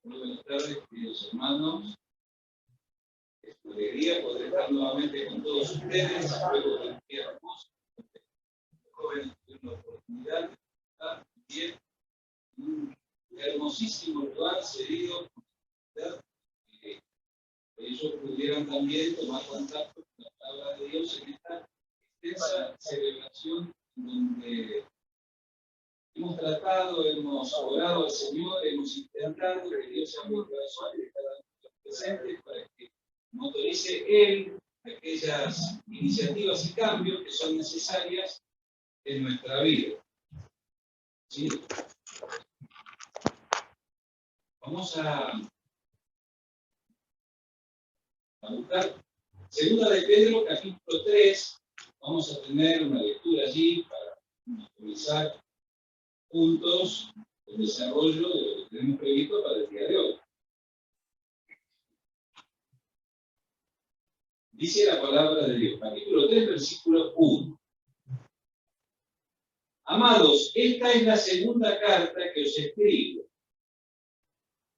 Muy buenas tardes, queridos hermanos. Es una alegría poder estar nuevamente con todos ustedes, luego de un día hermoso. Los jóvenes tuvieron la oportunidad de estar bien en un hermosísimo lugar cedido por la comunidad, que ellos pudieran también tomar contacto con la palabra de Dios en esta extensa celebración donde hemos tratado, hemos orado al Señor, hemos intentado que Dios sea muy corazón de cada uno de los presentes para que motorice Él aquellas iniciativas y cambios que son necesarias en nuestra vida. ¿Sí? Vamos a buscar Segunda de Pedro, capítulo 3. Vamos a tener una lectura allí para comenzar juntos el desarrollo de lo que tenemos previsto para el día de hoy. Dice la palabra de Dios, capítulo 3, versículo 1. Amados, esta es la segunda carta que os escribo,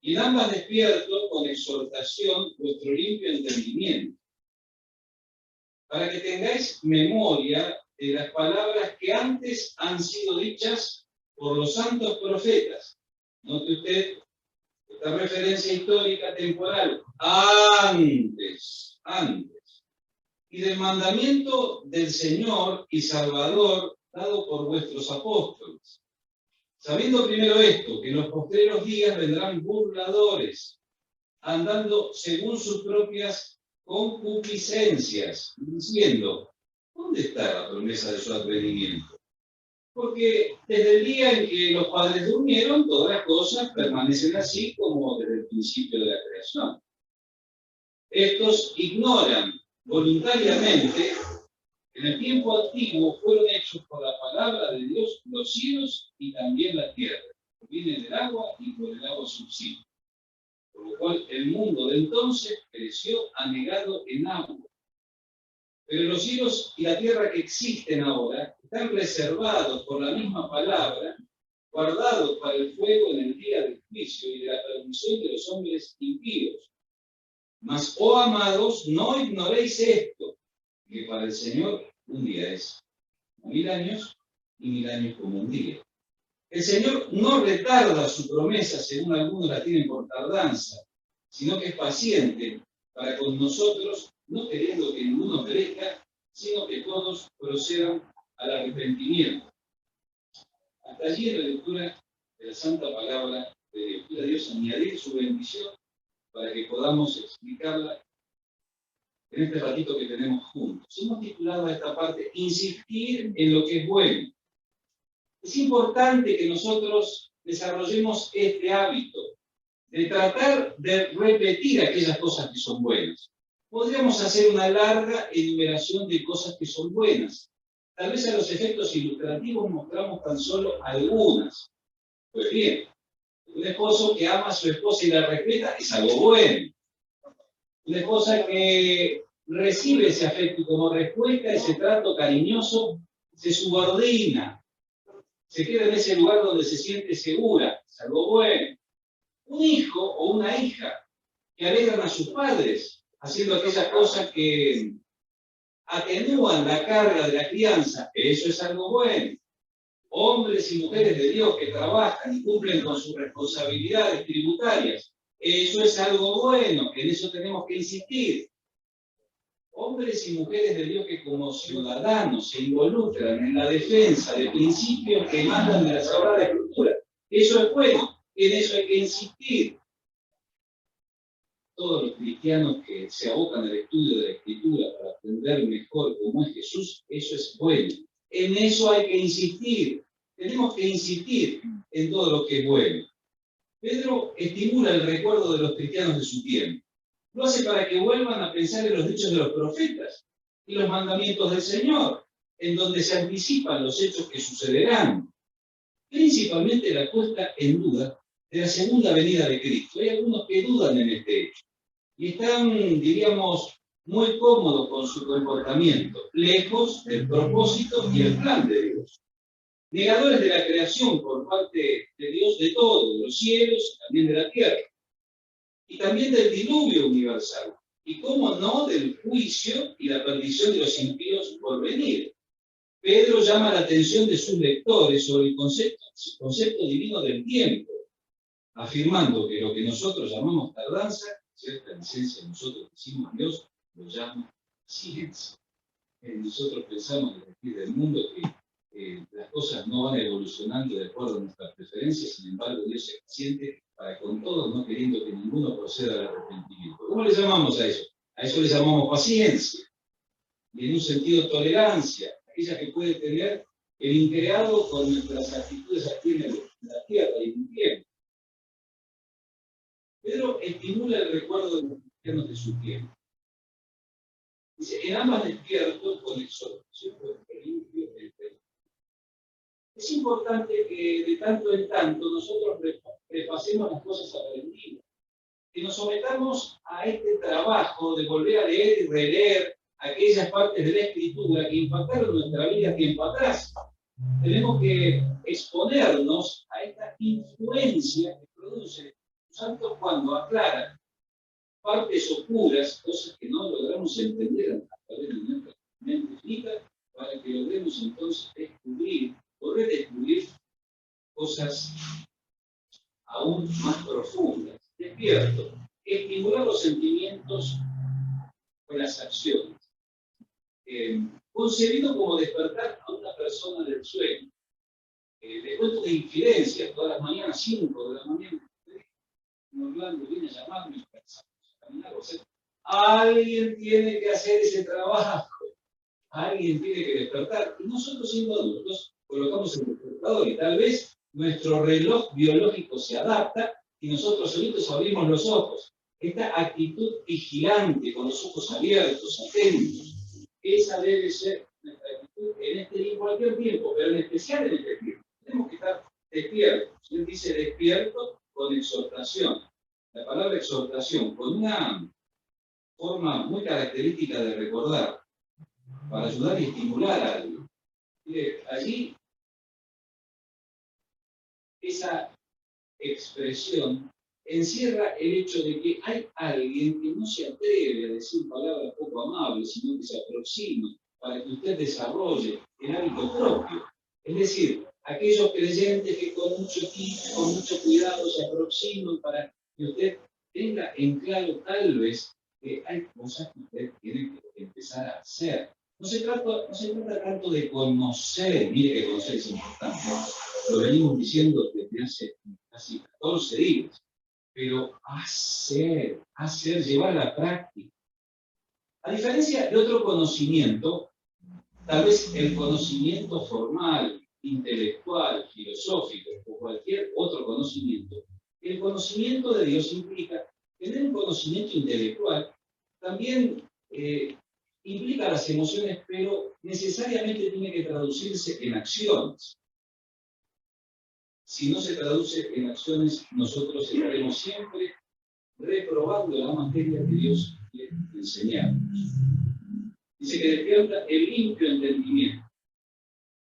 y en ambas despierto con exhortación vuestro limpio entendimiento, para que tengáis memoria de las palabras que antes han sido dichas por los santos profetas. Note usted esta referencia histórica temporal. Antes. Y del mandamiento del Señor y Salvador dado por vuestros apóstoles. Sabiendo primero esto, que en los postreros días vendrán burladores, andando según sus propias concupiscencias, diciendo, ¿dónde está la promesa de su advenimiento? Porque desde el día en que los padres durmieron, todas las cosas permanecen así como desde el principio de la creación. Estos ignoran voluntariamente que en el tiempo antiguo fueron hechos por la palabra de Dios los cielos y también la tierra, que vienen del agua y por el agua subsiste. Por lo cual el mundo de entonces pereció anegado en agua. Pero los cielos y la tierra que existen ahora están reservados por la misma palabra, guardados para el fuego en el día del juicio y de la perdición de los hombres impíos. Mas, oh amados, no ignoréis esto, que para el Señor un día es como 1000 años y 1000 años como un día. El Señor no retarda su promesa, según algunos la tienen por tardanza, sino que es paciente para con nosotros, no queriendo que ninguno perezca, sino que todos procedan al arrepentimiento. Hasta allí en la lectura de la Santa Palabra de Dios. Pido a Dios añadir su bendición para que podamos explicarla en este ratito que tenemos juntos. Hemos titulado a esta parte, insistir en lo que es bueno. Es importante que nosotros desarrollemos este hábito de tratar de repetir aquellas cosas que son buenas. Podríamos hacer una larga enumeración de cosas que son buenas. Tal vez a los efectos ilustrativos mostramos tan solo algunas. Pues bien, un esposo que ama a su esposa y la respeta es algo bueno. Una esposa que recibe ese afecto y como respuesta a ese trato cariñoso se subordina, se queda en ese lugar donde se siente segura, es algo bueno. Un hijo o una hija que alegran a sus padres, haciendo aquellas cosas que atenúan la carga de la crianza, eso es algo bueno. Hombres y mujeres de Dios que trabajan y cumplen con sus responsabilidades tributarias, eso es algo bueno, que en eso tenemos que insistir. Hombres y mujeres de Dios que como ciudadanos se involucran en la defensa de principios que mandan de la Sagrada Escritura, eso es bueno, en eso hay que insistir. Todos los cristianos que se abocan al estudio de la Escritura para aprender mejor cómo es Jesús, eso es bueno. En eso hay que insistir. Tenemos que insistir en todo lo que es bueno. Pedro estimula el recuerdo de los cristianos de su tiempo. Lo hace para que vuelvan a pensar en los dichos de los profetas y los mandamientos del Señor, en donde se anticipan los hechos que sucederán. Principalmente la puesta en duda de la segunda venida de Cristo. Hay algunos que dudan en este hecho y están, diríamos, muy cómodos con su comportamiento, lejos del propósito y el plan de Dios. negadores de la creación por parte de Dios de todo, de los cielos, también de la tierra, y también del diluvio universal, y cómo no, del juicio y la perdición de los impíos por venir. Pedro llama la atención de sus lectores sobre el concepto divino del tiempo, afirmando que lo que nosotros llamamos tardanza, cierta licencia nosotros decimos Dios, lo llama ciencia. Nosotros pensamos desde aquí del mundo que las cosas no van evolucionando de acuerdo a nuestras preferencias, sin embargo Dios es paciente para con todos, no queriendo que ninguno proceda al arrepentimiento. ¿Cómo le llamamos a eso? A eso le llamamos paciencia, y en un sentido tolerancia, aquella que puede tener el increado con nuestras actitudes aquí en la tierra y en el tiempo. Pedro estimula el recuerdo de los cristianos de su tiempo. Dice, en ambas despierto con exhortación por el limpio el pecado. Es importante que de tanto en tanto nosotros repasemos las cosas aprendidas, que nos sometamos a este trabajo de volver a leer y releer aquellas partes de la Escritura que impactaron nuestra vida tiempo atrás. Tenemos que exponernos a esta influencia que produce el Santo cuando aclara partes oscuras, cosas que no logramos entender a través de nuestra mente finita, para que logremos entonces descubrir o redescubrir cosas aún más profundas. Despierto, estimular los sentimientos con las acciones. Concebido como despertar a una persona del sueño. Le cuento de infidencias, todas las mañanas, 5 de la mañana, Orlando viene a llamarme, a caminar, o sea, alguien tiene que hacer ese trabajo, alguien tiene que despertar, y nosotros siendo adultos colocamos el despertador, y tal vez nuestro reloj biológico se adapta, y nosotros solitos abrimos los ojos. Esta actitud vigilante, con los ojos abiertos, atentos, esa debe ser nuestra actitud en este y en cualquier tiempo, pero en especial en este tiempo. Tenemos que estar despiertos. Él dice despierto con exhortación. La palabra exhortación, con una forma muy característica de recordar, para ayudar y estimular a alguien. Allí, esa expresión encierra el hecho de que hay alguien que no se atreve a decir palabras poco amables, sino que se aproxima para que usted desarrolle el hábito propio. Es decir, aquellos creyentes que con mucho cuidado se aproximan para que usted tenga en claro tal vez que hay cosas que usted tiene que empezar a hacer. No se trata tanto de conocer, mire que conocer es importante, lo venimos diciendo desde hace casi 14 días, pero hacer, llevar a la práctica. A diferencia de otro conocimiento, tal vez el conocimiento formal, intelectual, filosófico o cualquier otro conocimiento, el conocimiento de Dios implica tener un conocimiento intelectual, también implica las emociones, pero necesariamente tiene que traducirse en acciones. Si no se traduce en acciones, nosotros estaremos siempre reprobando la materia que Dios quiere enseñarnos. Dice que despierta el limpio entendimiento.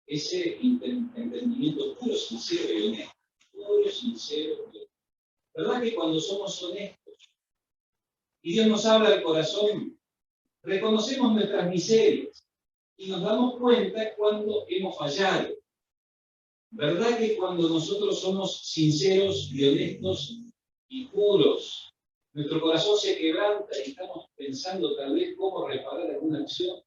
Ese entendimiento puro, sincero y honesto. Puro, sincero y honesto. ¿Verdad que cuando somos honestos y Dios nos habla al corazón, reconocemos nuestras miserias y nos damos cuenta cuando hemos fallado? ¿Verdad que cuando nosotros somos sinceros y honestos y puros, nuestro corazón se quebranta y estamos pensando tal vez cómo reparar alguna acción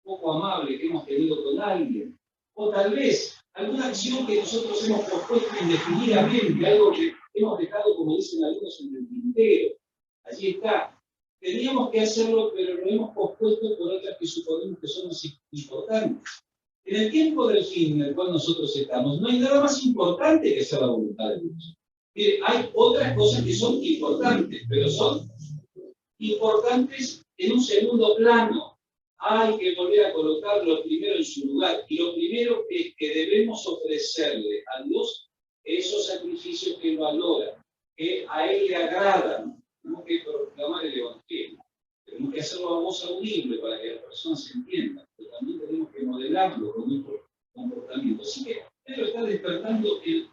poco amable que hemos tenido con alguien? O tal vez alguna acción que nosotros hemos propuesto indefinidamente, algo que hemos dejado, como dicen algunos, en el tintero. Allí está. Teníamos que hacerlo, pero lo hemos pospuesto por otras que suponemos que son más importantes. En el tiempo del fin en el cual nosotros estamos, no hay nada más importante que hacer la voluntad de Dios. Mire, hay otras cosas que son importantes, pero son importantes en un segundo plano. Hay que volver a colocarlo primero en su lugar. Y lo primero es que debemos ofrecerle a Dios esos sacrificios que Él valora, que a Él le agradan. Tenemos que proclamar el Evangelio. Tenemos que hacerlo a voz audible para que las personas se entiendan, pero también tenemos que modelarlo con nuestro comportamiento. Así que Pedro tanto, el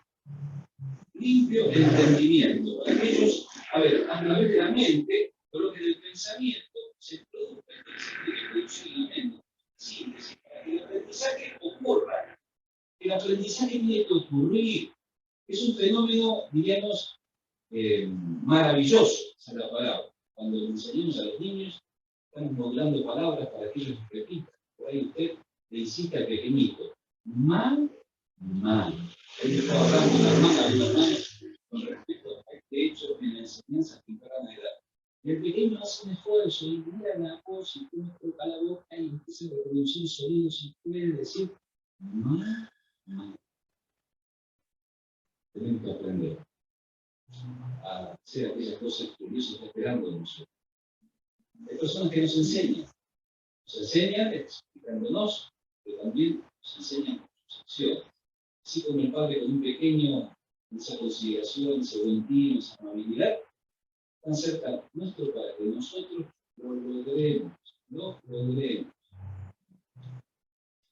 limpio entendimiento. Para que ellos, a ver, a través de la mente, coloquen el pensamiento, se produzca el principio de producción en la mente. Síntesis, para que el aprendizaje ocurra. El aprendizaje tiene que ocurrir. Es un fenómeno, diríamos, maravilloso, esa es la palabra. Cuando le enseñamos a los niños, estamos modulando palabras para que ellos repitan. Por ahí usted le insiste al pequeñito, mal. Ahí me estaba hablando de la hermana de los hermanos con respecto a este hecho en la enseñanza temprana edad. Y el pequeño hace un esfuerzo y mira la voz y pone toca la boca y empieza a reproducir sonidos y puede decir mal. Tenemos que aprender a hacer aquellas cosas que Dios está esperando de nosotros. Hay personas que nos enseñan explicándonos, pero también nos enseñan con sus acciones. Así como el padre con un pequeño, esa consideración, ese buen tino, esa amabilidad, tan cerca nuestro para que nosotros lo logremos. Lo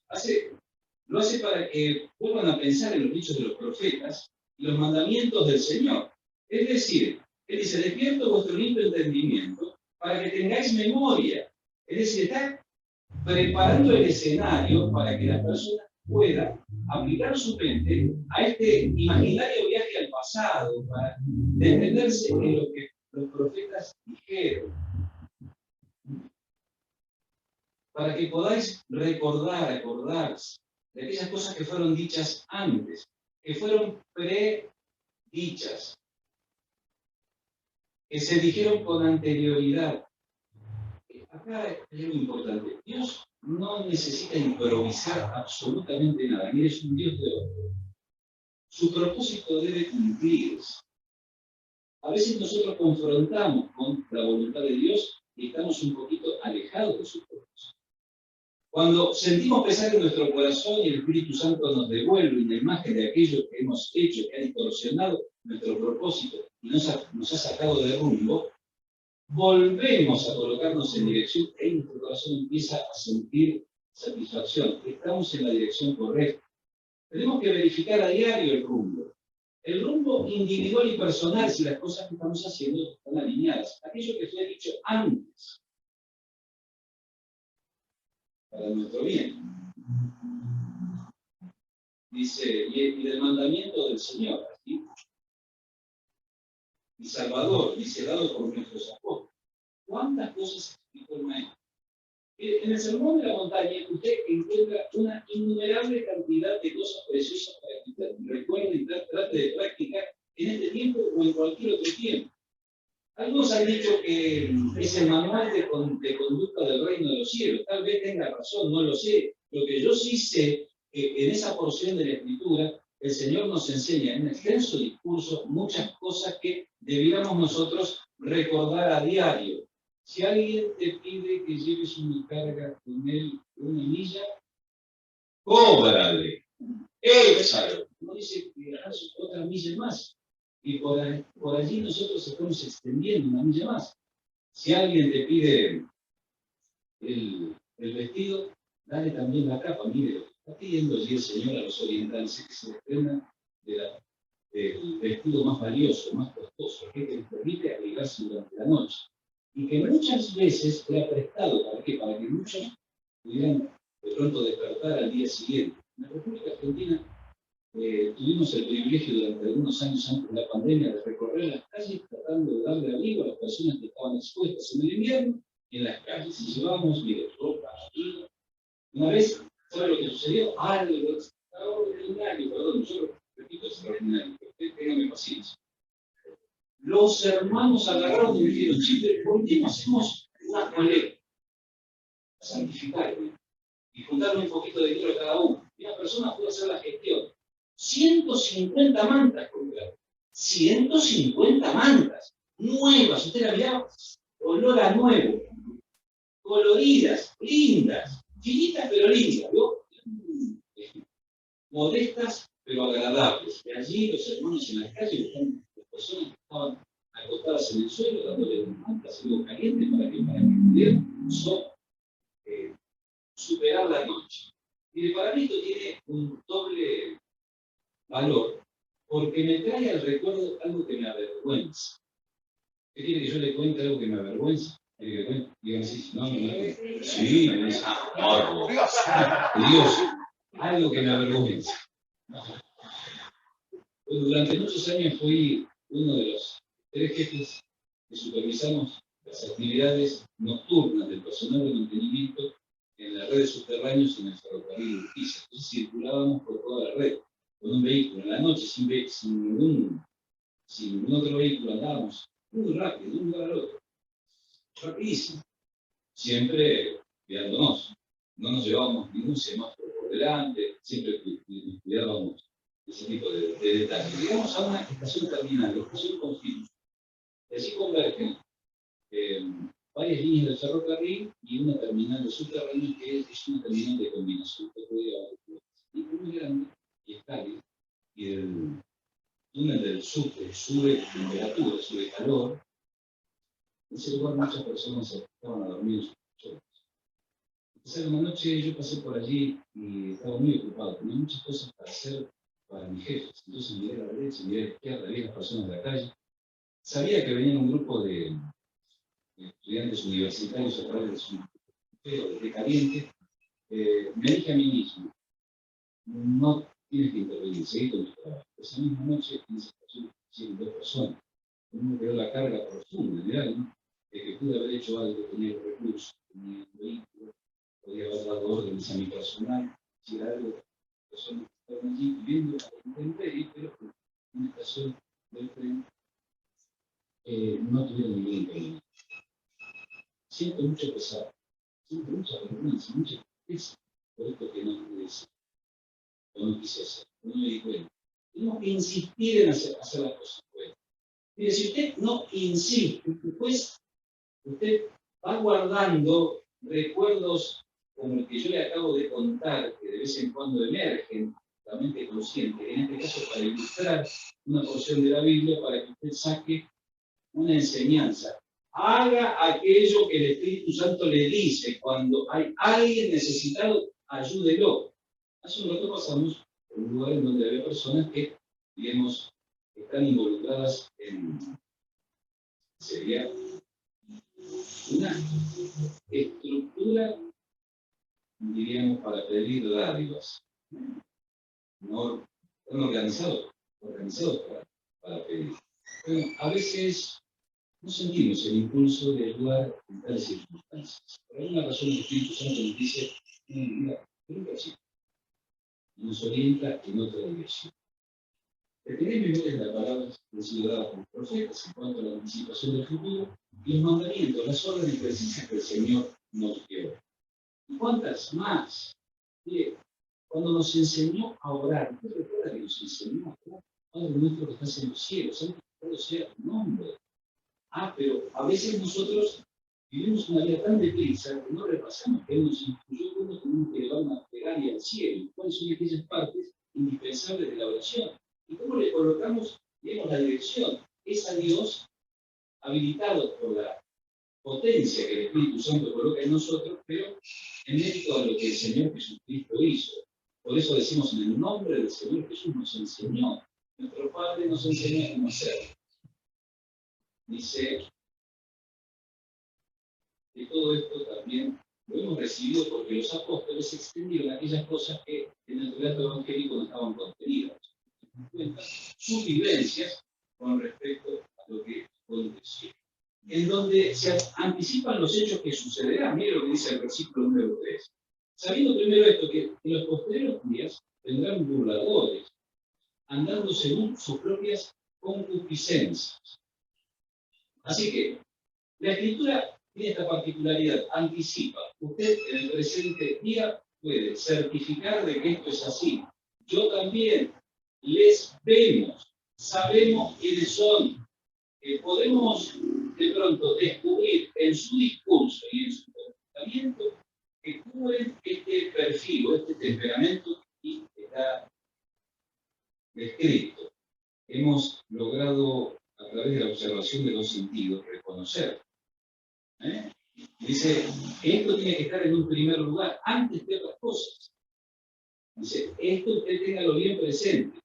hace para que vuelvan a pensar en los dichos de los profetas y los mandamientos del Señor. Es decir, Él dice, despierto vuestro limpio entendimiento para que tengáis memoria. Es decir, está preparando el escenario para que la persona pueda aplicar su mente a este imaginario viaje al pasado, para detenerse en lo que los profetas dijeron. Para que podáis recordar, acordarse de aquellas cosas que fueron dichas antes, que fueron predichas, que se dijeron con anterioridad. Acá hay algo importante. Dios no necesita improvisar absolutamente nada. Mire, es un Dios de orden. Su propósito debe cumplirse. A veces nosotros confrontamos con la voluntad de Dios y estamos un poquito alejados de su propósito. Cuando sentimos pesar en nuestro corazón y el Espíritu Santo nos devuelve una imagen de aquello que hemos hecho, que ha distorsionado nuestro propósito y nos ha sacado de rumbo, volvemos a colocarnos en dirección y nuestro corazón empieza a sentir satisfacción. Estamos en la dirección correcta. Tenemos que verificar a diario el rumbo individual y personal, si las cosas que estamos haciendo están alineadas. Aquello que fue dicho antes, para nuestro bien. Dice, y del mandamiento del Señor, ¿sí? Y Salvador, dice, dado por nuestros apóstoles. ¿Cuántas cosas explicó el maestro? En el Sermón de la Montaña usted encuentra una innumerable cantidad de cosas preciosas para que usted recuerde y trate de practicar en este tiempo o en cualquier otro tiempo. Algunos han dicho que es el manual de conducta del reino de los cielos. Tal vez tenga razón, no lo sé. Lo que yo sí sé, que en esa porción de la Escritura, el Señor nos enseña en extenso discurso muchas cosas que debiéramos nosotros recordar a diario. Si alguien te pide que lleves una carga con él una milla, cóbrale, échalo. No dice que hagas otra milla más. Y por allí nosotros estamos extendiendo una milla más. Si alguien te pide el vestido, dale también la capa. Mire, lo que está pidiendo allí el Señor a los orientales es que se desprendan del vestido más valioso, más costoso, que les permite abrigarse durante la noche. Y que muchas veces era prestado, ¿para qué? Para que muchos pudieran de pronto despertar al día siguiente. En la República Argentina tuvimos el privilegio durante algunos años antes de la pandemia de recorrer las calles tratando de darle abrigo a las personas que estaban expuestas en el invierno en las calles. Y llevábamos, mire, ropa, y una vez, ¿sabe lo que sucedió? Algo extraordinario, perdón, yo repito extraordinario, pero téngame paciencia. Los hermanos agarraron y dijeron, sí, ¿por qué no hacemos una colecta? Santificarme y juntarme un poquito de dinero cada uno. Y una persona puede hacer la gestión. 150 mantas compraron. 150 mantas nuevas. Usted la miraba, olor a nuevo. Coloridas, lindas. Finitas pero lindas, ¿no? Modestas pero agradables. Y allí los hermanos en la calle, las personas que estaban acostadas en el suelo, dándole mantas algo caliente para que pudieran superar la noche. Y para mí esto tiene un doble valor porque me trae al recuerdo algo que me avergüenza. ¿Qué quiere que yo le cuente algo que me avergüenza? ¿Quiere que le cuente? Digan así, no. Sí, me dice, no, Dios, algo que me avergüenza. Pues durante muchos años fui uno de los 3 jefes que supervisamos las actividades nocturnas del personal de mantenimiento en la red de subterráneos en el ferrocarril Urquiza. Entonces circulábamos por toda la red con un vehículo. En la noche, sin ningún otro vehículo, andábamos muy rápido, de un lugar al otro. Rapidísimo. Siempre cuidándonos. No nos llevábamos ningún semáforo por delante, siempre cuidábamos ese tipo de detalles. Llegamos a una estación terminal, la estación Confín. Y así convergen varias líneas del ferrocarril y una terminal de subterráneo que es una terminal de combinación. Y es muy grande y es cálido. Y el túnel del subte sube temperatura, sube calor. En ese lugar muchas personas se estaban a dormir en sus colchones. Entonces, una noche yo pasé por allí y estaba muy ocupado. Tenía muchas cosas para hacer para mis jefes. Entonces miré a la derecha, miré a la izquierda, vi a las personas de la calle. Sabía que venían un grupo de estudiantes universitarios a través de su de caliente. Me dije a mí mismo, no tienes que intervenir, seguir con tu trabajo. Esa misma noche, en esa estación, hicieron 2 personas. Uno quedó la carga profunda en el alma de que pude haber hecho algo, tenía los recursos, tenía un vehículo, podía haber dado órdenes a mi personal, si era algo, personas que estaban allí viviendo a la intemperie, pero en una estación del tren no tuvieron ningún inconveniente. Siento mucho pesar, siento mucha vergüenza, mucha tristeza por esto que no pude hacer, o no quise hacer, no me di cuenta. Tenemos que insistir en hacer las cosas buenas. Mire, si usted no insiste, después usted va guardando recuerdos como el que yo le acabo de contar, que de vez en cuando emergen, la mente consciente, en este caso para ilustrar una porción de la Biblia, para que usted saque una enseñanza. Haga aquello que el Espíritu Santo le dice. Cuando hay alguien necesitado, ayúdelo. Hace un rato pasamos por un lugar en donde había personas que, digamos, están involucradas en, sería una estructura, diríamos, para pedir dádivas. No, están organizados para pedir. Bueno, a veces no sentimos el impulso de ayudar en tales circunstancias. Por alguna razón el Espíritu Santo nos dice, mira, nunca así. Nos orienta en otra dirección. Tenemos en la palabra considerada por los profetas en cuanto a la anticipación del futuro y los mandamientos, las órdenes precisas que el Señor nos dio. ¿Y cuántas más? Mire, cuando nos enseñó a orar, ¿usted recuerda que nos enseñó a orar? Padre nuestro que estás en los cielos, santificado sea tu nombre. Pero a veces nosotros vivimos una vida tan deprisa que no repasamos que Él nos instruyó cómo tenemos que llevar una plegaria al cielo, cuáles son aquellas partes indispensables de la oración, y cómo le colocamos, digamos, la dirección. Es a Dios habilitado por la potencia que el Espíritu Santo coloca en nosotros, pero en mérito a lo que el Señor Jesucristo hizo. Por eso decimos, en el nombre del Señor Jesús nos enseñó. Nuestro Padre nos enseñó cómo hacerlo. Dice que todo esto también lo hemos recibido porque los apóstoles extendieron aquellas cosas que en el relato evangélico no estaban contenidas. Sus vivencias con respecto a lo que aconteció. En donde se anticipan los hechos que sucederán. Mire lo que dice el versículo número 3. Sabiendo primero esto, que en los posteriores días tendrán burladores, andando según sus propias concupiscencias. Así que la Escritura tiene esta particularidad, anticipa. Usted en el presente día puede certificar de que esto es así. Yo también les vemos, sabemos quiénes son. Podemos de pronto descubrir en su discurso y en su comportamiento que cubren este perfil o este temperamento que está descrito. Hemos logrado, a través de la observación de los sentidos, reconocer. Dice, esto tiene que estar en un primer lugar, antes de otras cosas. Dice, esto usted téngalo bien presente.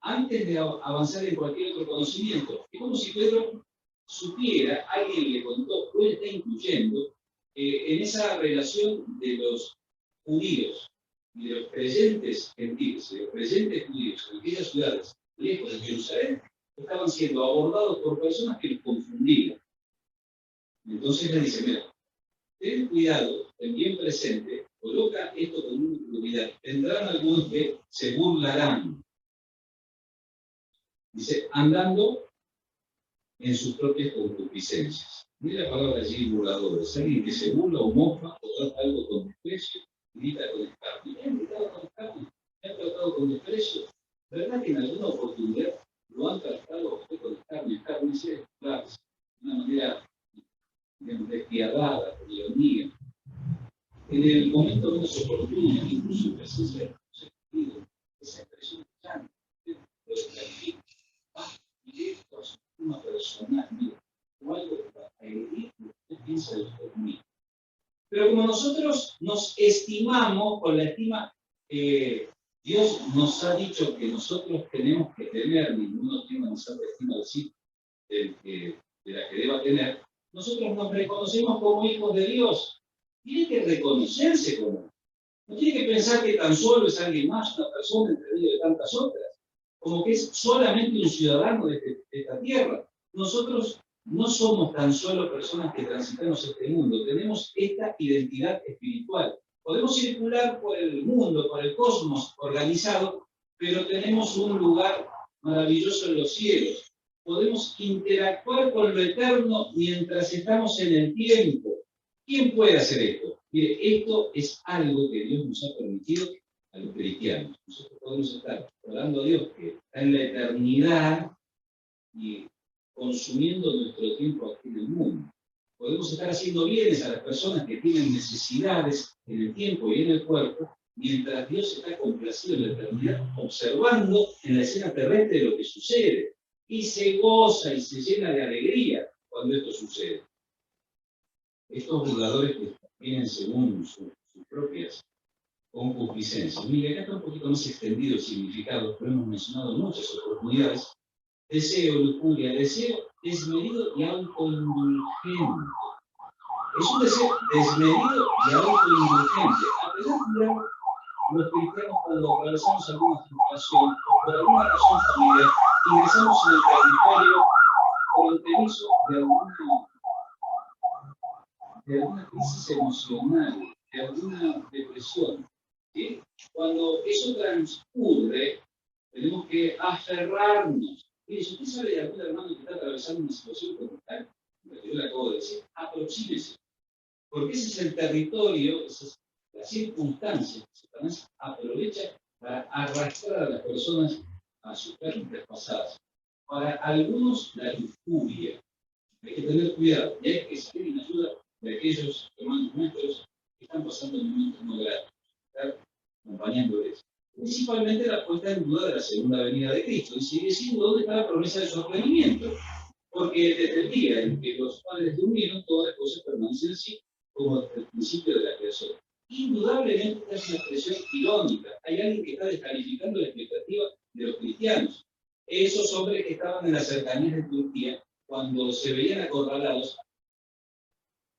antes de avanzar en cualquier otro conocimiento. Es como si Pedro supiera, alguien le contó, o él está incluyendo, en esa relación de los judíos y de los creyentes gentiles, de los creyentes judíos en aquellas ciudades lejos de Jerusalén, estaban siendo abordados por personas que los confundían. Entonces le dice, mira, ten cuidado, ten bien presente, coloca esto con una prioridad. Tendrán algunos que se burlarán. Dice, andando en sus propias concupiscencias. Mira la palabra allí, burlador. Es alguien que se burla o mofa o trata algo con desprecio, grita con escarnio. ¿Me han gritado con escarnio? ¿Me han tratado con desprecio? ¿Verdad que en alguna oportunidad lo han tratado a usted con escarnio? Escarnio es claro, de una manera, digamos, despiadada, con ironía. En el momento menos oportuno, incluso en presencia de los sentidos, esa expresión de llanto, lo descalifica. Y esto es una persona, mira, o algo para herir lo que usted piensa de usted mismo. Pero como nosotros nos estimamos con la estima, Dios nos ha dicho que nosotros tenemos que tener, ninguno tiene una santa estima de sí, de la que deba tener, nosotros nos reconocemos como hijos de Dios. Tiene que reconocerse como. No tiene que pensar que tan solo es alguien más, una persona entre medio de tantas otras, como que es solamente un ciudadano de esta tierra. Nosotros no somos tan solo personas que transitamos este mundo, tenemos esta identidad espiritual. Podemos circular por el mundo, por el cosmos organizado, pero tenemos un lugar maravilloso en los cielos. Podemos interactuar con lo eterno mientras estamos en el tiempo. ¿Quién puede hacer esto? Mire, esto es algo que Dios nos ha permitido a los cristianos. Nosotros podemos estar orando a Dios que está en la eternidad y consumiendo nuestro tiempo aquí en el mundo. Podemos estar haciendo bienes a las personas que tienen necesidades en el tiempo y en el cuerpo, mientras Dios está complacido en la eternidad, observando en la escena terrestre lo que sucede. Y se goza y se llena de alegría cuando esto sucede. Estos burladores que vienen según sus propias concupiscencias. Mire, acá está un poquito más extendido el significado, pero hemos mencionado muchas oportunidades. Deseo, lujuria, deseo desmedido y autoindulgente. Es un deseo desmedido y autoindulgente. A pesar de los cristianos, cuando atravesamos alguna frustración o por alguna razón familiar, ingresamos en el territorio fronterizo de alguna crisis emocional, de alguna depresión. ¿Sí? Cuando eso transcurre, tenemos que aferrarnos. Mire, si usted sabe de algún hermano que está atravesando una situación como esta, la que yo le acabo de decir, aproxímese. Porque ese es el territorio, esa es la circunstancia que Satanás aprovecha para arrastrar a las personas a sus prácticas pasadas. Para algunos, la lujuria. Hay que tener cuidado y hay que salir en ayuda de aquellos hermanos nuestros que están pasando momentos no gratos, estar acompañándoles. Principalmente la puesta en duda de la segunda venida de Cristo. Y sigue siendo dónde está la promesa de su advenimiento. Porque desde el día en que los padres durmieron, todas las cosas permanecen así, como desde el principio de la creación. Indudablemente esta es una expresión irónica. Hay alguien que está descalificando la expectativa de los cristianos. Esos hombres que estaban en las cercanías de Turquía, cuando se veían acorralados,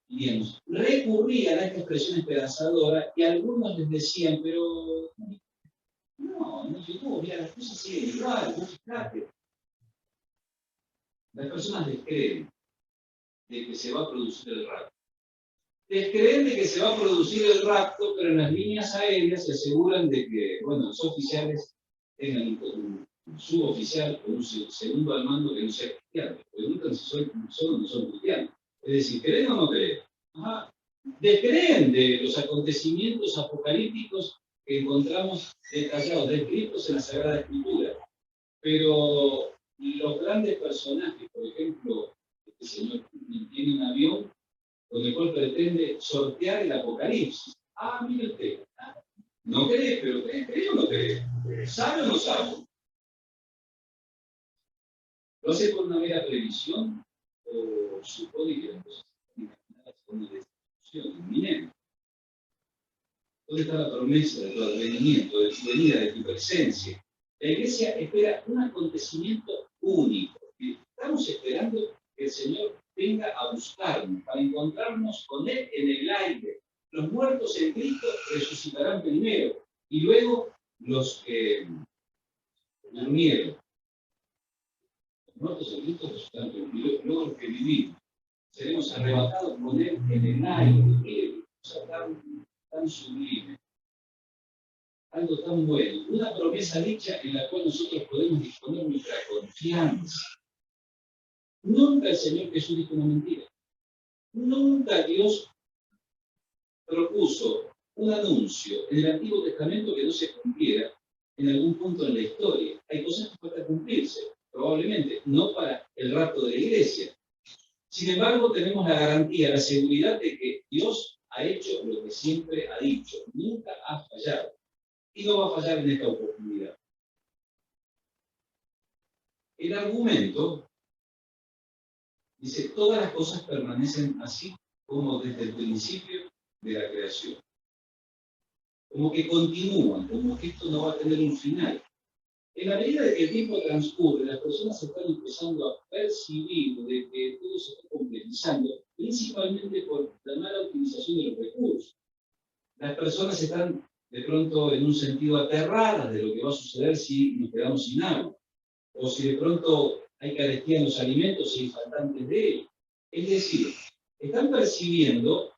digamos, recurrían a esta expresión esperanzadora y algunos les decían, pero no llegó, mira, las cosas siguen igual, no fíjate. Las personas descreen de que se va a producir el rapto. Descreen de que se va a producir el rapto, pero en las líneas aéreas se aseguran de que, bueno, los oficiales tengan un suboficial o un segundo al mando que no sea cristiano. Preguntan si son o no son cristianos. Es decir, ¿creen o no creen? Ajá. Descreen de los acontecimientos apocalípticos que encontramos detallados, descritos en la Sagrada Escritura. Pero los grandes personajes, por ejemplo, este señor tiene un avión con el cual pretende sortear el apocalipsis. Ah, mire usted, no cree, pero cree o no cree, sabe o no sabe. ¿Lo hace por una mera previsión o supone que las cosas están encaminadas a una destrucción inminente? ¿Dónde está la promesa de tu advenimiento, de tu venida, de tu presencia? La Iglesia espera un acontecimiento único. Estamos esperando que el Señor venga a buscarnos, para encontrarnos con Él en el aire. Los muertos en Cristo resucitarán primero, y luego los que durmieron. Los muertos en Cristo resucitarán primero, y luego los que vivimos. Seremos arrebatados con Él en el aire. Miren, cosa tan sublime. Algo tan bueno, una promesa dicha en la cual nosotros podemos disponer nuestra confianza. Nunca el Señor Jesús dijo una mentira. Nunca Dios propuso un anuncio en el Antiguo Testamento que no se cumpliera en algún punto en la historia. Hay cosas que faltan cumplirse, probablemente, no para el rapto de la Iglesia. Sin embargo, tenemos la garantía, la seguridad de que Dios ha hecho lo que siempre ha dicho. Nunca ha fallado. Y no va a fallar en esta oportunidad. El argumento dice, todas las cosas permanecen así como desde el principio de la creación. Como que continúan, como que esto no va a tener un final. En la medida de que el tiempo transcurre, las personas están empezando a percibir de que todo se está complejizando, principalmente por la mala utilización de los recursos. Las personas están de pronto en un sentido aterradas de lo que va a suceder si nos quedamos sin agua, o si de pronto hay carestía en los alimentos y hay faltantes de ellos. Es decir, están percibiendo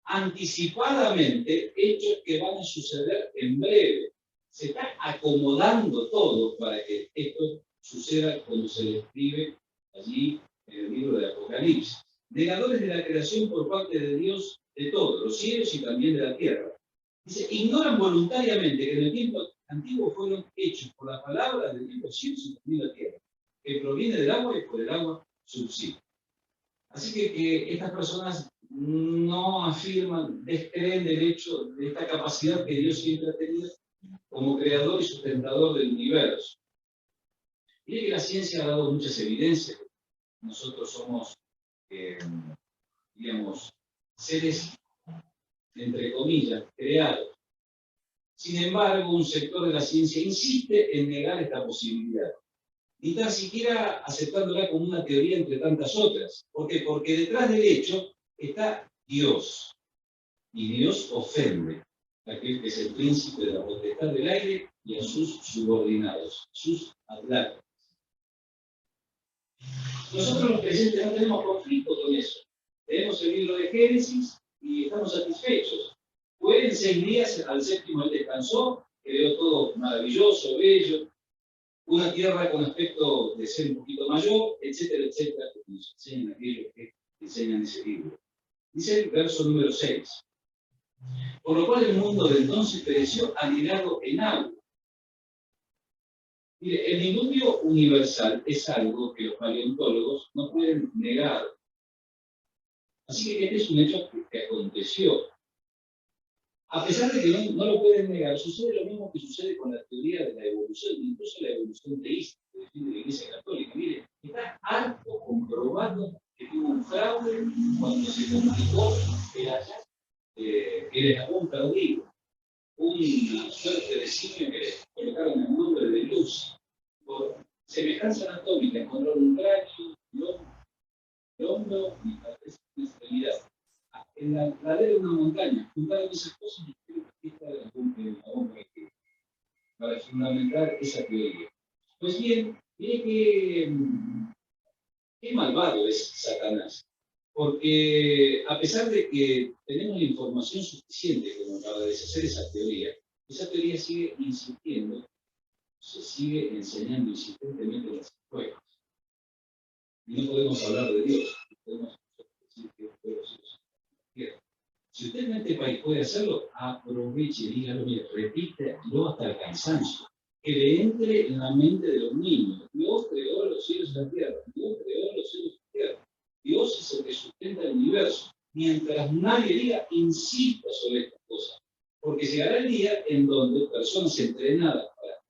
anticipadamente hechos que van a suceder en breve. Se está acomodando todo para que esto suceda como se describe allí en el libro de Apocalipsis. Negadores de la creación por parte de Dios de todos, los cielos y también de la tierra. Dice, ignoran voluntariamente que en el tiempo antiguo fueron hechos por la palabra de Dios los cielos y también la tierra, que proviene del agua y por el agua subsiste. Así que estas personas no afirman, descreen del hecho de esta capacidad que Dios siempre ha tenido como creador y sustentador del universo. Mire que la ciencia ha dado muchas evidencias. Nosotros somos, digamos, seres, entre comillas, creados. Sin embargo, un sector de la ciencia insiste en negar esta posibilidad, ni tan siquiera aceptándola como una teoría entre tantas otras. ¿Por qué? Porque detrás del hecho está Dios, y Dios ofende a aquel que es el príncipe de la potestad del aire y a sus subordinados, sus atletas. Nosotros los creyentes no tenemos conflicto con eso. Tenemos el libro de Génesis y estamos satisfechos. Fue en 6 días, al séptimo él descansó, creó todo maravilloso, bello, una tierra con aspecto de ser un poquito mayor, etcétera, etcétera, que nos enseñan aquellos que enseñan ese libro. Dice el verso número 6. Por lo cual el mundo de entonces pereció anegado en agua. Mire, el diluvio universal es algo que los paleontólogos no pueden negar. Así que este es un hecho que aconteció. A pesar de que no lo pueden negar, sucede lo mismo que sucede con la teoría de la evolución, incluso la evolución teísta que defiende la Iglesia Católica. Mire, está harto comprobado que hubo un fraude cuando se comunicó el hallazgo que era un perdido, una suerte de simio que le colocaron el nombre de Lucy. Por semejanza anatómica encontraron un cráneo, hombro y parece una extremidad. En la ladera de una montaña, juntaron esas cosas y hicieron la fiesta de la bomba para fundamentar esa teoría. Pues bien, mire qué malvado es Satanás. Porque a pesar de que tenemos la información suficiente como para deshacer esa teoría sigue insistiendo, se sigue enseñando insistentemente en las escuelas. Y no podemos hablar de Dios, no podemos decir que Dios es. Si usted en este país puede hacerlo, aproveche, dígalo, mire, repítelo hasta el cansancio. Que le entre en la mente de los niños. Dios creó los cielos y la tierra. Dios creó los cielos y la tierra. Dios es el que sustenta el universo. Mientras nadie diga, insista sobre estas cosas. Porque llegará el día en donde personas entrenadas para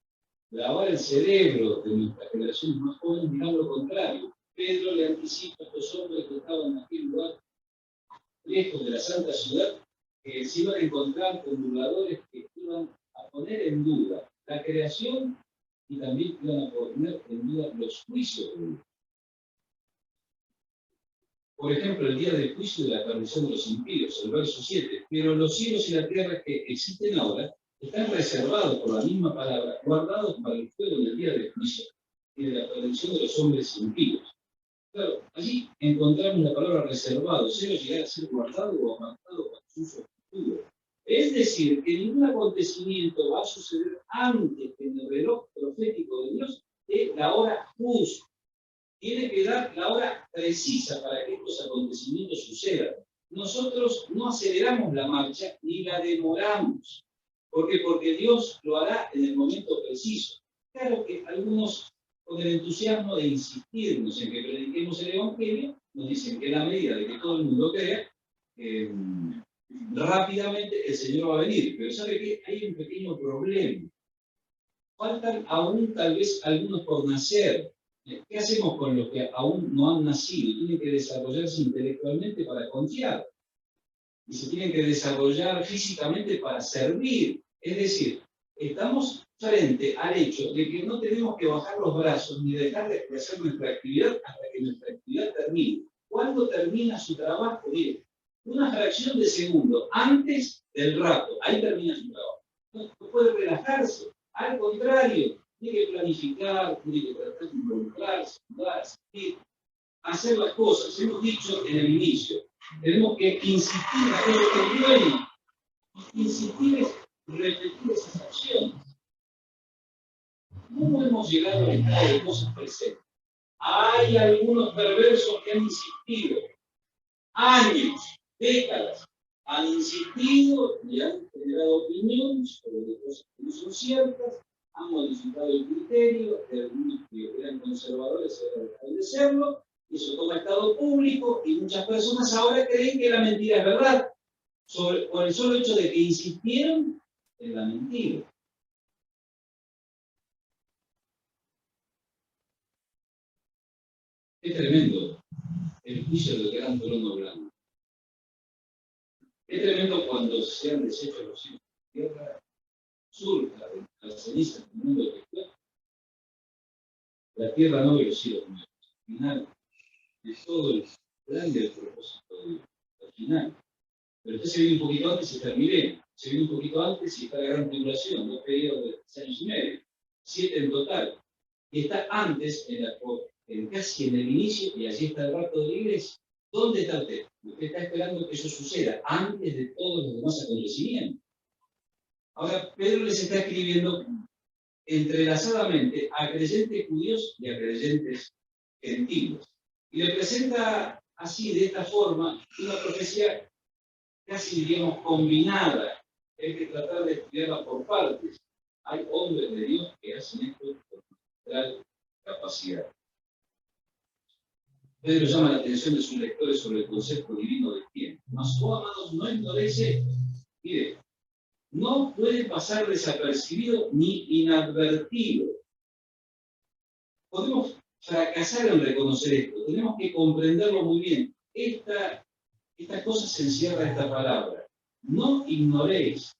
lavar el cerebro de nuestras generaciones más jóvenes dirán lo contrario. Pedro le anticipa a estos hombres que estaban en aquel lugar, lejos de la santa ciudad, que se iban a encontrar con burladores que iban a poner en duda la creación y también iban a poner en duda los juicios de Dios. Por ejemplo, el día del juicio de la perdición de los impíos, el verso 7. Pero los cielos y la tierra que existen ahora están reservados por la misma palabra, guardados para el fuego en el día del juicio y de la perdición de los hombres impíos. Claro, allí encontramos la palabra reservado, cero llegar a ser guardado o apartado para su uso futuro. Es decir, que ningún acontecimiento va a suceder antes que en el reloj profético de Dios de la hora justa. Tiene que dar la hora precisa para que estos acontecimientos sucedan. Nosotros no aceleramos la marcha ni la demoramos. ¿Por qué? Porque Dios lo hará en el momento preciso. Claro que algunos, con el entusiasmo de insistirnos en que prediquemos el Evangelio, nos dicen que en la medida de que todo el mundo crea, rápidamente el Señor va a venir. Pero ¿sabe qué? Hay un pequeño problema. Faltan aún tal vez algunos por nacer. ¿Qué hacemos con los que aún no han nacido? Tienen que desarrollarse intelectualmente para confiar. Y se tienen que desarrollar físicamente para servir. Es decir, estamos frente al hecho de que no tenemos que bajar los brazos ni dejar de hacer nuestra actividad hasta que nuestra actividad termine. ¿Cuándo termina su trabajo? Bien, una fracción de segundo antes del rapto. Ahí termina su trabajo. No puede relajarse. Al contrario, tiene que planificar, tiene que tratar de involucrarse, asistir, hacer las cosas. Hemos dicho en el inicio, tenemos que insistir en aquello que es bueno. Insistir es repetir esas acciones. ¿Cómo hemos llegado al estado de cosas presentes? Hay algunos perversos que han insistido años, décadas, han insistido y han generado opiniones sobre cosas que no son ciertas, han modificado el criterio de algunos que eran conservadores y ahora dejan de serlo, y eso toma estado público, y muchas personas ahora creen que la mentira es verdad, por el solo hecho de que insistieron en la mentira. Es tremendo el juicio del gran trono blanco. Es tremendo cuando sean deshechos los hijos de la tierra, surja de las cenizas del mundo que fue, la tierra no ve los cielos nuevos. Al final de todo el plan y el propósito de Dios. Al final. Pero usted se viene un poquito antes y está el milenio. Se viene un poquito antes y está la gran tribulación, 2 periodos de 3 años y medio, 7 en total. Y está antes, casi en el inicio, y allí está el rapto de la iglesia. ¿Dónde está usted? Usted está esperando que eso suceda antes de todos los demás acontecimientos. Ahora, Pedro les está escribiendo entrelazadamente a creyentes judíos y a creyentes gentiles. Y le presenta así, de esta forma, una profecía casi, diríamos, combinada. Hay que tratar de estudiarla por partes. Hay hombres de Dios que hacen esto con gran capacidad. Pedro llama la atención de sus lectores sobre el concepto divino del tiempo. Mas, oh amados, no ignoréis esto. Mire, no puede pasar desapercibido ni inadvertido. Podemos fracasar en reconocer esto. Tenemos que comprenderlo muy bien. Esta cosa se encierra esta palabra. No ignoréis.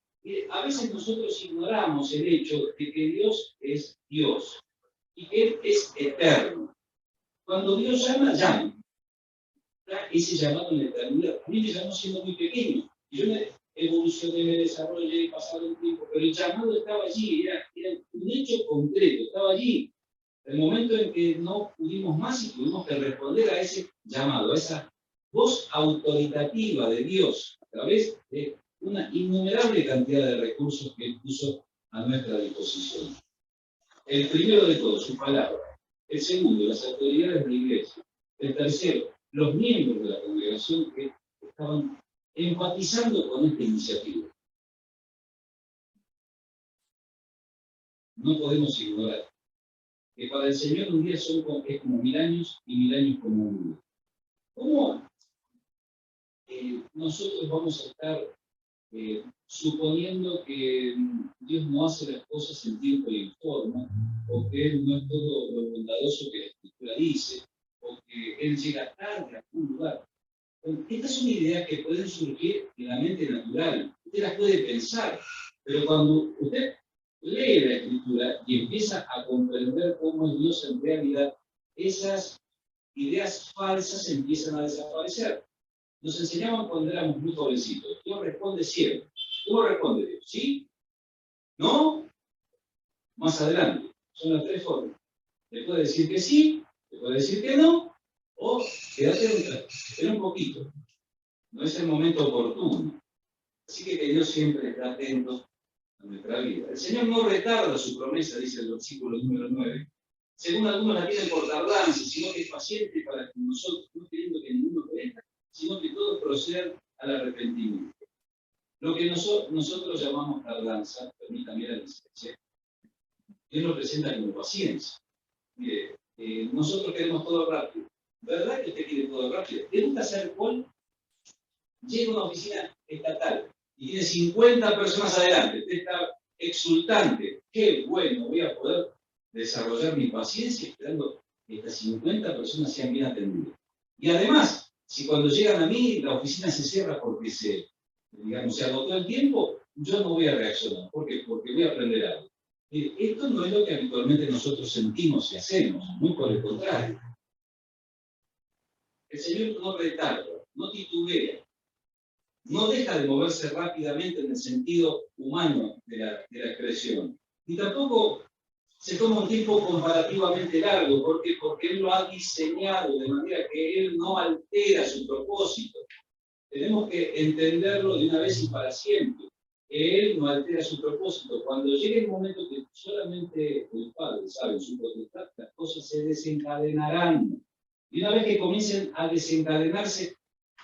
A veces nosotros ignoramos el hecho de que Dios es Dios y que Él es eterno. Cuando Dios llama, llama. Ese llamado en la eternidad. A mí me llamó siendo muy pequeño. Y yo me evolucioné, me desarrollé, pasado el tiempo, pero el llamado estaba allí, era un hecho concreto, estaba allí. El momento en que no pudimos más y tuvimos que responder a ese llamado, a esa voz autoritativa de Dios, a través de una innumerable cantidad de recursos que Él puso a nuestra disposición. El primero de todos, su palabra. El segundo, las autoridades de la iglesia. El tercero, los miembros de la congregación que estaban empatizando con esta iniciativa. No podemos ignorar que para el Señor un día es como 1000 años y 1000 años como un día. ¿Cómo nosotros vamos a estar suponiendo que Dios no hace las cosas en tiempo y en forma, o que Él no es todo lo bondadoso que la Escritura dice, o que Él llega tarde a algún lugar? Estas son ideas que pueden surgir en la mente natural. Usted las puede pensar, pero cuando usted lee la Escritura y empieza a comprender cómo es Dios en realidad, esas ideas falsas empiezan a desaparecer. Nos enseñaban cuando éramos muy jovencitos. Dios responde siempre. ¿Cómo responde Dios? ¿Sí? ¿No? Más adelante. Son las tres formas. Le puede decir que sí, le puede decir que no, o quédate un poquito. No es el momento oportuno. Así que Dios siempre está atento a nuestra vida. El Señor no retarda su promesa, dice el versículo número 9. Según algunos la tienen por tardanza, sino que es paciente para que nosotros, no queriendo que ninguno perezca, sino que todos procedan al arrepentimiento. Lo que nosotros llamamos tardanza, permítame la licencia, Dios lo presenta como paciencia. Mire, nosotros queremos todo rápido. ¿Verdad que usted quiere todo rápido? ¿Le gusta hacer call? Llega a una oficina estatal y tiene 50 personas adelante. Usted está exultante. Qué bueno, voy a poder desarrollar mi paciencia esperando que estas 50 personas sean bien atendidas. Y además, si cuando llegan a mí la oficina se cierra porque se agotó el tiempo, yo no voy a reaccionar. ¿Por qué? Porque voy a aprender algo. Esto no es lo que habitualmente nosotros sentimos y hacemos, muy por el contrario. El Señor no retarda, no titubea, no deja de moverse rápidamente en el sentido humano de la expresión. Y tampoco se toma un tiempo comparativamente largo. ¿Por qué? Porque Él lo ha diseñado de manera que Él no altera su propósito. Tenemos que entenderlo de una vez y para siempre. Él no altera su propósito. Cuando llegue el momento que solamente el Padre sabe su potestad, las cosas se desencadenarán. Y una vez que comiencen a desencadenarse,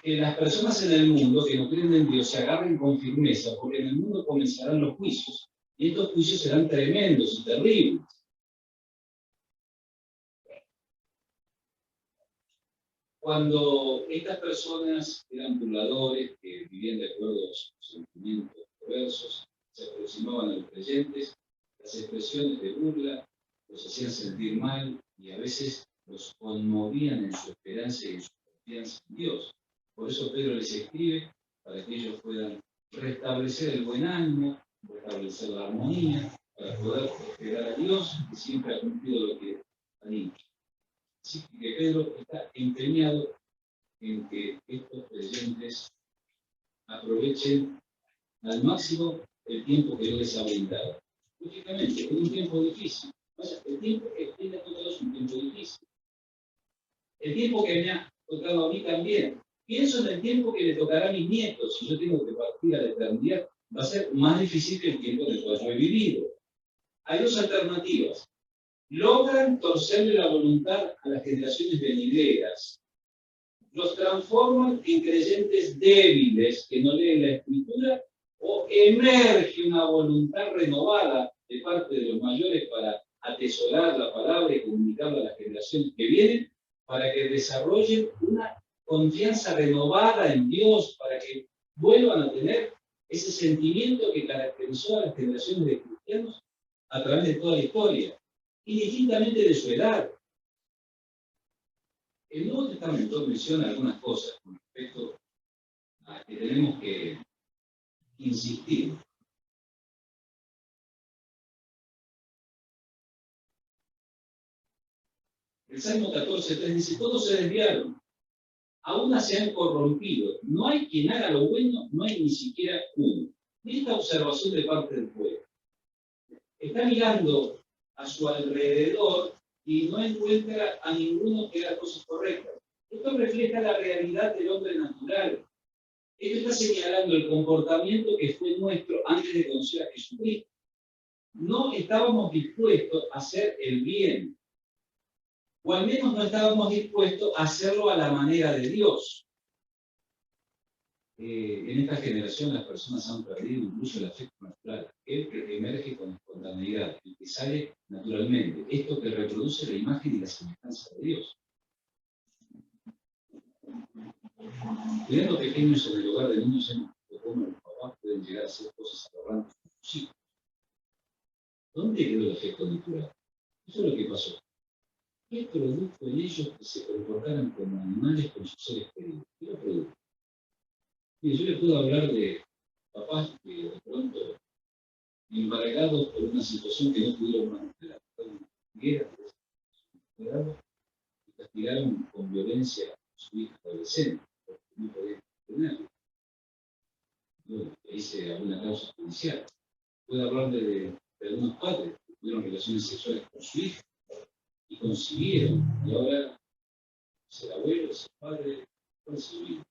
que las personas en el mundo que no creen en Dios se agarren con firmeza, porque en el mundo comenzarán los juicios. Y estos juicios serán tremendos y terribles. Cuando estas personas eran burladores, que vivían de acuerdo a sus sentimientos perversos, se aproximaban a los creyentes, las expresiones de burla los hacían sentir mal y a veces los conmovían en su esperanza y en su confianza en Dios. Por eso Pedro les escribe para que ellos puedan restablecer el buen ánimo, restablecer la armonía, para poder esperar a Dios, que siempre ha cumplido lo que ha dicho. Así que Pedro está empeñado en que estos creyentes aprovechen al máximo el tiempo que Dios les ha brindado. Lógicamente, es un tiempo difícil. El tiempo que tiene a todos es un tiempo difícil. El tiempo que me ha tocado a mí también. Pienso en el tiempo que le tocará a mis nietos. Si yo tengo que partir a la eternidad, va a ser más difícil que el tiempo en el cual yo he vivido. Hay dos alternativas. Logran torcerle la voluntad a las generaciones venideras. Los transforman en creyentes débiles que no leen la Escritura, o emerge una voluntad renovada de parte de los mayores para atesorar la palabra y comunicarla a las generaciones que vienen, para que desarrollen una confianza renovada en Dios, para que vuelvan a tener ese sentimiento que caracterizó a las generaciones de cristianos a través de toda la historia, indistintamente de su edad. El Nuevo Testamento menciona algunas cosas con respecto a que tenemos que insistir. El Salmo 14:3 dice: todos se desviaron, a una se han corrompido, no hay quien haga lo bueno, no hay ni siquiera uno. Y esta observación de parte del pueblo está mirando a su alrededor y no encuentra a ninguno que haga cosas correctas. Esto refleja la realidad del hombre natural. Esto está señalando el comportamiento que fue nuestro antes de conocer a Jesucristo. No estábamos dispuestos a hacer el bien, o al menos no estábamos dispuestos a hacerlo a la manera de Dios. En esta generación las personas han perdido incluso el afecto natural, el que emerge con espontaneidad, el que sale naturalmente, esto que reproduce la imagen y la semejanza de Dios. Cuidando pequeños en el hogar de niños, hemos visto cómo los papás pueden llegar a hacer cosas aberrantes con sus hijos. ¿Dónde quedó el afecto natural? Eso es lo que pasó. ¿Qué produjo en ellos que se comportaran como animales con sus seres queridos? ¿Qué lo produjo? Mire, yo le puedo hablar de papás que de pronto embargados por una situación que no pudieron manejar, fueron guerras, y castigaron con violencia a su hija adolescente, porque no podían tenerlo. Bueno, hice alguna causa judicial. Puedo hablar de algunos padres que tuvieron relaciones sexuales con su hija y concibieron, y ahora el abuelo, el padre, concibieron.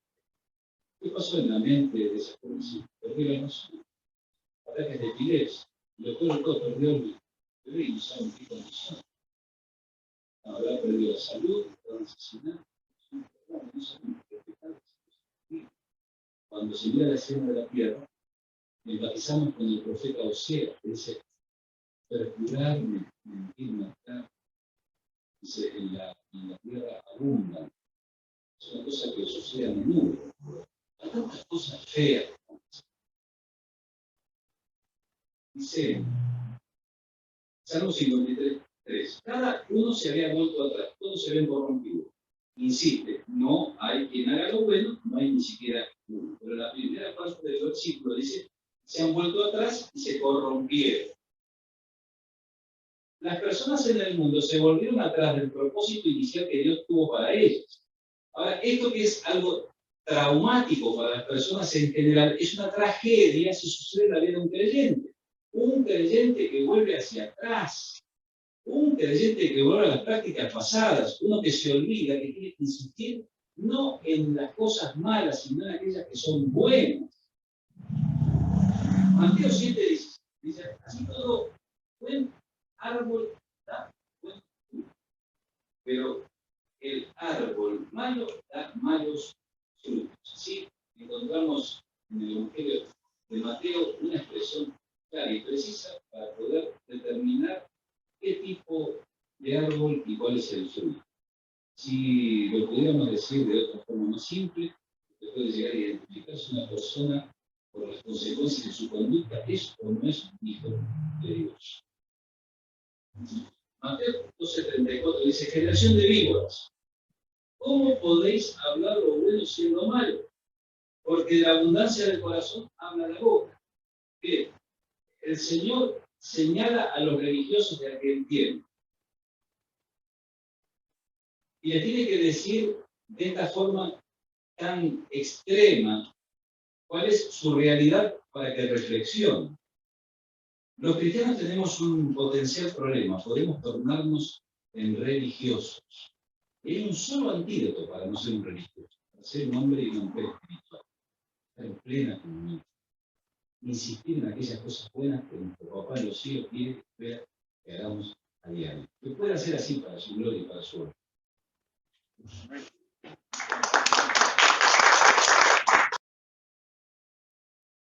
¿Qué pasó en la mente de esa jovencita? Perdió la noción. Ataques de epilepsia. Y lo peor de todo, perdió el bebé y no saben qué condición. Habrá perdido la salud, estaban asesinados. No saben respetar. Cuando se mira la escena de la tierra, empatizamos con el profeta Oseas, que dice: perjurar, mentir, matar. Dice: en la tierra abundan. Es una cosa que sucede a menudo. Hay tantas cosas feas. Dice Salmo 53, 3. Cada uno se había vuelto atrás, todos se ven corrompidos. Insiste, no hay quien haga lo bueno, no hay ni siquiera uno. Pero la primera parte del versículo dice: se han vuelto atrás y se corrompieron. Las personas en el mundo se volvieron atrás del propósito inicial que Dios tuvo para ellos. Ahora, esto que es algo traumático para las personas en general, es una tragedia si sucede en la vida de un creyente. Un creyente que vuelve hacia atrás, un creyente que vuelve a las prácticas pasadas, uno que se olvida, que tiene que insistir no en las cosas malas, sino en aquellas que son buenas. Mateo 7 dice: así todo buen árbol da buen fruto, pero el árbol malo da malos frutos. Así encontramos en el Evangelio de Mateo una expresión clara y precisa para poder determinar qué tipo de árbol y cuál es el fruto. Si lo pudiéramos decir de otra forma más simple, usted puede llegar a identificar si una persona, por las consecuencias de su conducta, es o no es un hijo de Dios. Mateo 12:34 dice: generación de víboras, ¿cómo podéis hablar lo bueno siendo malo? Porque de la abundancia del corazón habla la boca. Bien, el Señor señala a los religiosos de aquel tiempo y les tiene que decir de esta forma tan extrema cuál es su realidad para que reflexionen. Los cristianos tenemos un potencial problema: podemos tornarnos en religiosos. Y hay un solo antídoto para no ser un religioso, para ser un hombre y una mujer espiritual: estar en plena comunión, insistir en aquellas cosas buenas que nuestro papá en los cielos quiere ver que hagamos a diario. Que pueda ser así para su gloria y para su honra.